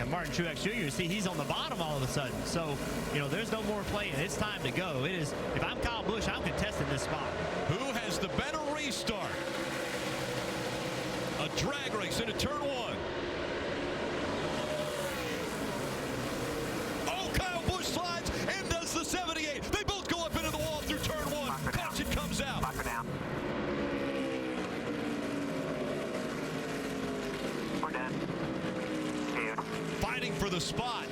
Martin Truex Jr., see, he's on the bottom all of a sudden. So, you know, there's no more playing. It's time to go. It is. If I'm Kyle Busch, I'm contesting this spot. Who has the better restart? A drag race into turn 1. Oh, Kyle Busch slides and does the 78. They both go up into the wall through turn 1. Caution comes out. Lock her down. We're done. Dude. Fighting for the spot.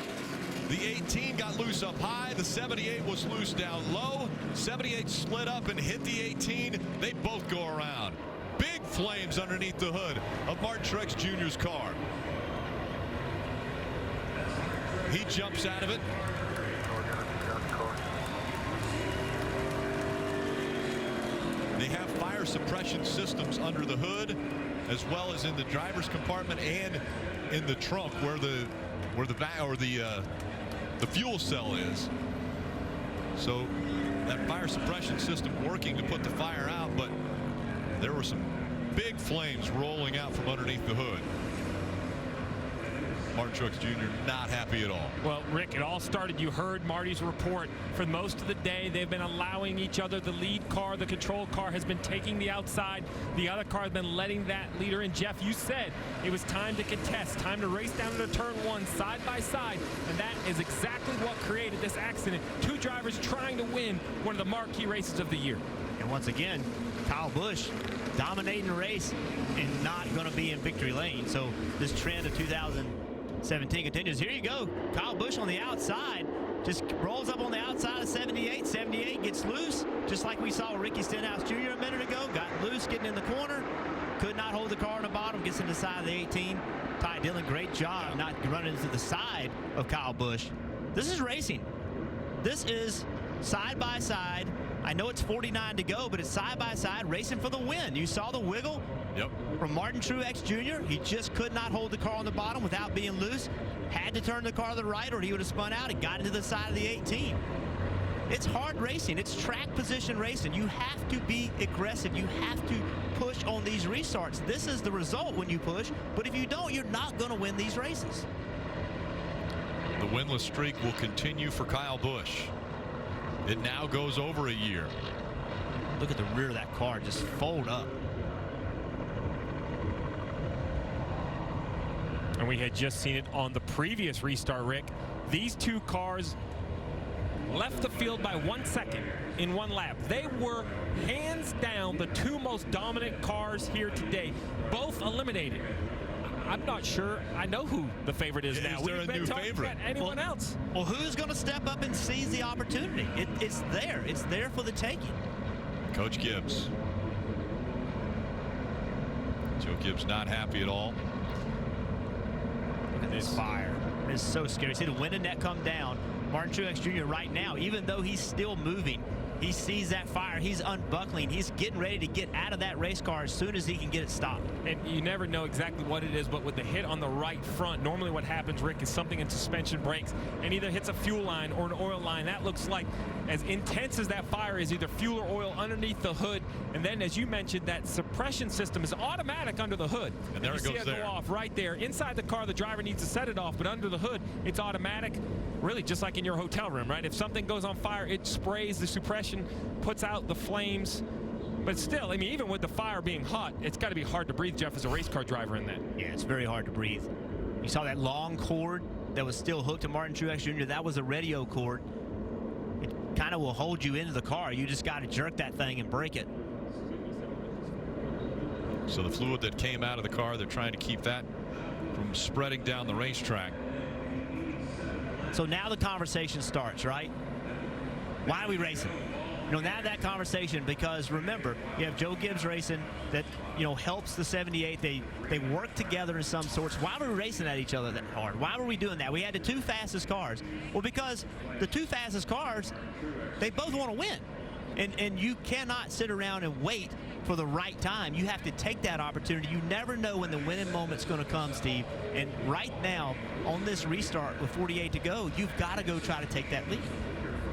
The 18 got loose up high. The 78 was loose down low. 78 split up and hit the 18. They both go around. Big flames underneath the hood of Martin Truex Jr.'s car. He jumps out of it. They have fire suppression systems under the hood, as well as in the driver's compartment and in the trunk where the fuel cell is. So that fire suppression system working to put the fire out, but there were some big flames rolling out from underneath the hood. Martin Truex Jr. not happy at all. Well, Rick, it all started, you heard Marty's report. For most of the day, they've been allowing each other. The lead car, the control car, has been taking the outside. The other car has been letting that leader in. Jeff, you said it was time to contest, time to race down into turn 1 side by side, and that is exactly what created this accident. Two drivers trying to win one of the marquee races of the year. And once again, Kyle Busch dominating the race and not going to be in victory lane. So this trend of 2017 continues. Here you go. Kyle Busch on the outside. Just rolls up on the outside of 78. 78 gets loose, just like we saw Ricky Stenhouse Jr. a minute ago. Got loose, getting in the corner. Could not hold the car on the bottom. Gets in the side of the 18. Ty Dillon, great job not running into the side of Kyle Busch. This is racing. This is side by side. I know it's 49 to go, but it's side by side racing for the win. You saw the wiggle from Martin Truex Jr. He just could not hold the car on the bottom without being loose. Had to turn the car to the right or he would have spun out and got into the side of the 18. It's hard racing. It's track position racing. You have to be aggressive. You have to push on these restarts. This is the result when you push, but if you don't, you're not going to win these races. The winless streak will continue for Kyle Busch. It now goes over a year. Look at the rear of that car just fold up. And we had just seen it on the previous restart, Rick. These two cars left the field by 1 second in one lap. They were hands down the two most dominant cars here today, both eliminated. I'm not sure I know who the favorite is now. Is there a new favorite? Anyone else? Well, who's going to step up and seize the opportunity? It's there. It's there for the taking. Coach Gibbs. Joe Gibbs not happy at all. Look at this fire. It's so scary. See the window net come down. Martin Truex Jr. right now, even though he's still moving, he sees that fire. He's unbuckling. He's getting ready to get out of that race car as soon as he can get it stopped. And you never know exactly what it is, but with the hit on the right front, normally what happens, Rick, is something in suspension breaks and either hits a fuel line or an oil line. That looks like, as intense as that fire is, either fuel or oil underneath the hood. And then, as you mentioned, that suppression system is automatic under the hood. And there it goes. goes there. Go off right there. Inside the car, the driver needs to set it off, but under the hood, it's automatic. Really, just like in your hotel room, right? If something goes on fire, it sprays the suppression, puts out the flames. But still, I mean, even with the fire being hot, it's got to be hard to breathe, Jeff, as a race car driver in that. Yeah, it's very hard to breathe. You saw that long cord that was still hooked to Martin Truex Jr. That was a radio cord. It kind of will hold you into the car. You just got to jerk that thing and break it. So the fluid that came out of the car, they're trying to keep that from spreading down the racetrack. So now the conversation starts, right? Why are we racing? You know, now that conversation, because remember, you have Joe Gibbs racing that, you know, helps the 78. They work together in some sorts. Why were we racing at each other that hard? Why were we doing that? We had the two fastest cars. Well, because the two fastest cars, they both want to win. And you cannot sit around and wait for the right time. You have to take that opportunity. You never know when the winning moment's going to come, Steve. And right now, on this restart with 48 to go, you've got to go try to take that lead.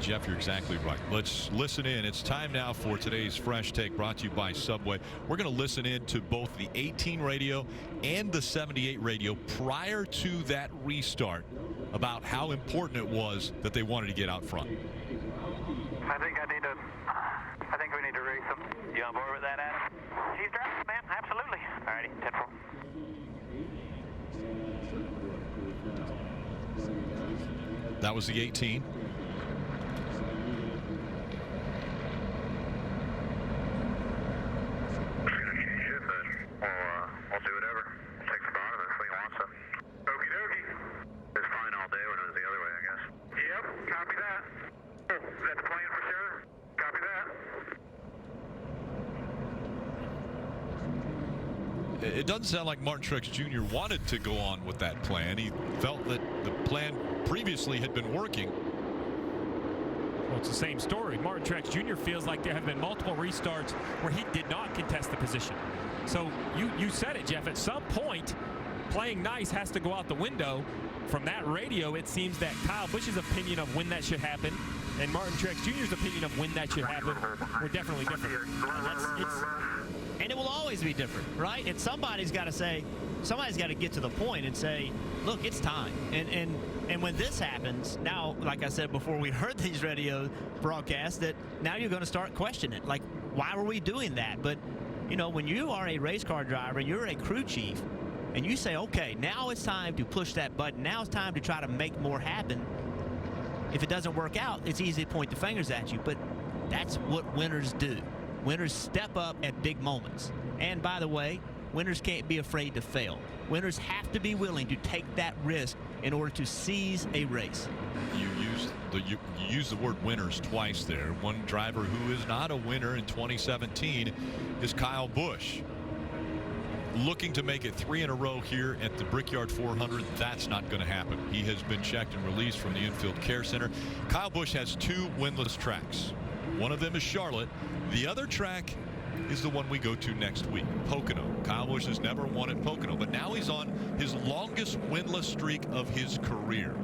Jeff, you're exactly right. Let's listen in. It's time now for today's Fresh Take, brought to you by Subway. We're going to listen in to both the 18 radio and the 78 radio prior to that restart about how important it was that they wanted to get out front. I think we need to race him. You on board with that, Adam? He's driving, man. Absolutely. All righty, 10-4. That was the 18. I'll do whatever. Take the bottom if we want to. Okie dokie. It's fine all day when it was the other way, I guess. Yep, copy that. Is that the plan for sure? Copy that. It doesn't sound like Martin Truex Jr. wanted to go on with that plan. He felt that the plan previously had been working. Well, it's the same story. Martin Truex Jr. feels like there have been multiple restarts where he did not contest the position. So you said it, Jeff. At some point, playing nice has to go out the window. From that radio, it seems that Kyle Busch's opinion of when that should happen and Martin Truex Jr.'s opinion of when that should happen were definitely different. And it will always be different, right? And somebody's got to get to the point and say, look, it's time. And when this happens, now, like I said before we heard these radio broadcasts, that now you're going to start questioning it. Like, why were we doing that? But, you know, when you are a race car driver, you're a crew chief, and you say, okay, now it's time to push that button. Now it's time to try to make more happen. If it doesn't work out, it's easy to point the fingers at you. But that's what winners do. Winners step up at big moments. And by the way, winners can't be afraid to fail. Winners have to be willing to take that risk in order to seize a race. You used the word winners twice there. One driver who is not a winner in 2017 is Kyle Busch. Looking to make it 3 in a row here at the Brickyard 400. That's not going to happen. He has been checked and released from the infield care center. Kyle Busch has 2 winless tracks. One of them is Charlotte. The other track is the one we go to next week, Pocono. Kyle Busch has never won at Pocono, but now he's on his longest winless streak of his career.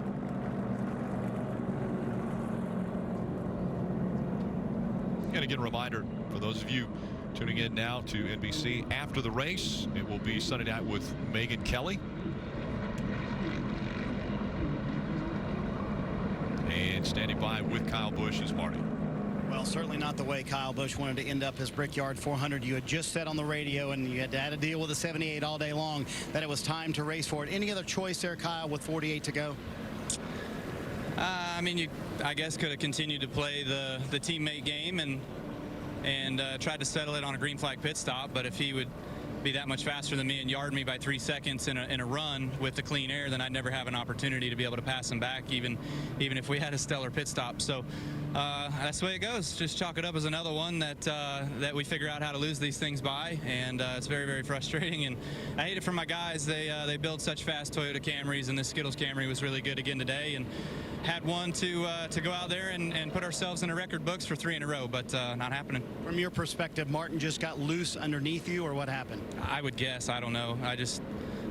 And again, a reminder for those of you tuning in now to NBC, after the race, it will be Sunday Night with Megan Kelly. And standing by with Kyle Busch is Marty. Well, certainly not the way Kyle Busch wanted to end up his Brickyard 400. You had just said on the radio, and you had to deal with the 78 all day long, that it was time to race for it. Any other choice there, Kyle, with 48 to go? I mean, I guess could have continued to play the teammate game and tried to settle it on a green flag pit stop. But if he would be that much faster than me and yard me by 3 seconds in a run with the clean air, then I'd never have an opportunity to be able to pass him back, even if we had a stellar pit stop. So that's the way it goes. Just chalk it up as another one that we figure out how to lose these things by, and it's very, very frustrating. And I hate it for my guys. They build such fast Toyota Camrys, and this Skittles Camry was really good again today, and had one to go out there and put ourselves in the record books for 3 in a row, but not happening. From your perspective, Martin just got loose underneath you, or what happened? I would guess. I don't know. I just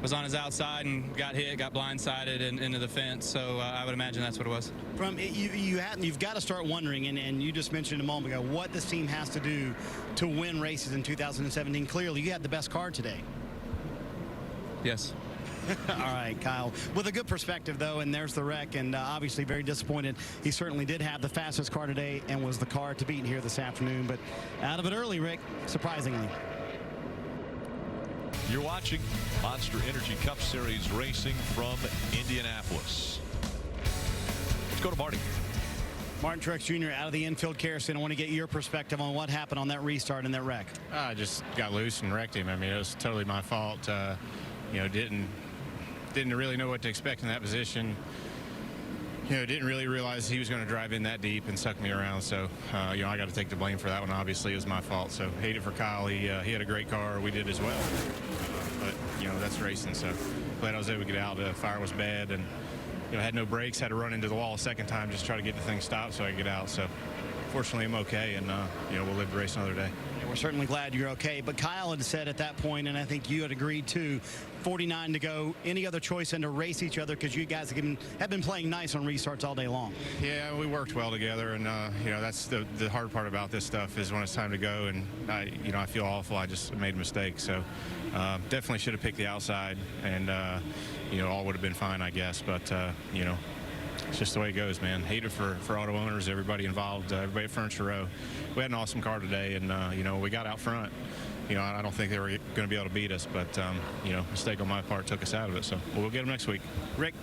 was on his outside and got hit, got blindsided and into the fence. So I would imagine that's what it was. You've got to start wondering, and you just mentioned a moment ago, what this team has to do to win races in 2017. Clearly, you had the best car today. Yes. All right, Kyle. With a good perspective, though, and there's the wreck, and obviously very disappointed. He certainly did have the fastest car today and was the car to beat here this afternoon, but out of it early, Rick, surprisingly. You're watching Monster Energy Cup Series racing from Indianapolis. Let's go to Marty. Martin Truex Jr. out of the infield care center. I want to get your perspective on what happened on that restart and that wreck. I just got loose and wrecked him. I mean, it was totally my fault. Didn't really know what to expect in that position. Didn't really realize he was going to drive in that deep and suck me around. So, I got to take the blame for that one. Obviously, it was my fault. So, hate it for Kyle. He had a great car. We did as well. But that's racing. So, glad I was able to get out. The fire was bad, and had no brakes. Had to run into the wall a second time just to try to get the thing stopped so I could get out. So, fortunately, I'm okay, and we'll live to race another day. we're certainly glad you're okay. But Kyle had said at that point, and I think you had agreed too, 49 to go. Any other choice than to race each other because you guys have been playing nice on restarts all day long? Yeah, we worked well together, and you know, that's the hard part about this stuff is when it's time to go, and I feel awful. I just made a mistake, so definitely should have picked the outside, and you know, all would have been fine, I guess. But you know, it's just the way it goes, man. Hate it for auto owners, everybody involved, everybody at Furniture Row. We had an awesome car today, and you know, we got out front. You know, I don't think they were going to be able to beat us, but you know, mistake on my part took us out of it. So we'll get them next week. Rick,